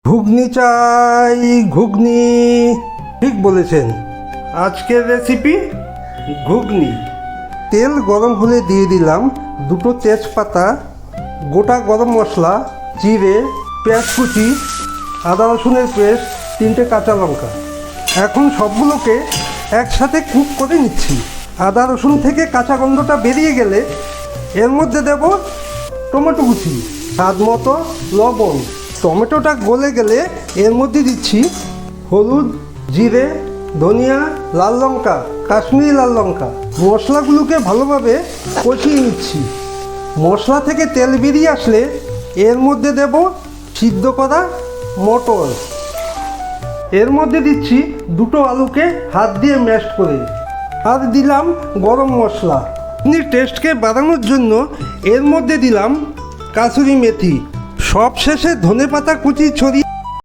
ঘুগনি চাই, ঘুগনি। ঠিক বলেছেন, আজকের রেসিপি ঘুগনি। তেল গরম হলে দিয়ে দিলাম দুটো তেজপাতা, গোটা গরম মশলা, জিরে, পেঁয়াজ কুচি, আদা রসুনের পেস্ট, 3টে কাঁচা লঙ্কা। এখন সবগুলোকে একসাথে কুক করে নিচ্ছি। আদা রসুন থেকে কাঁচা গন্ধটা বেরিয়ে গেলে এর মধ্যে দেব টমেটো কুচি, স্বাদ মতো লবণ। টমেটোটা গলে গেলে এর মধ্যে দিচ্ছি হলুদ, জিরে, ধনিয়া, লাল লঙ্কা, কাশ্মীরি লাল লঙ্কা। মশলাগুলোকে ভালোভাবে কষিয়ে নিচ্ছি। মশলা থেকে তেল বেরিয়ে আসলে এর মধ্যে দেব সিদ্ধ করা মটর। এর মধ্যে দিচ্ছি দুটো আলুকে হাত দিয়ে ম্যাশ করে, আর দিলাম গরম মশলা। টেস্টকে বাড়ানোর জন্য এর মধ্যে দিলাম কাসুরি মেথি। সব শেষে ধনেপাতা কুচি ছড়িয়ে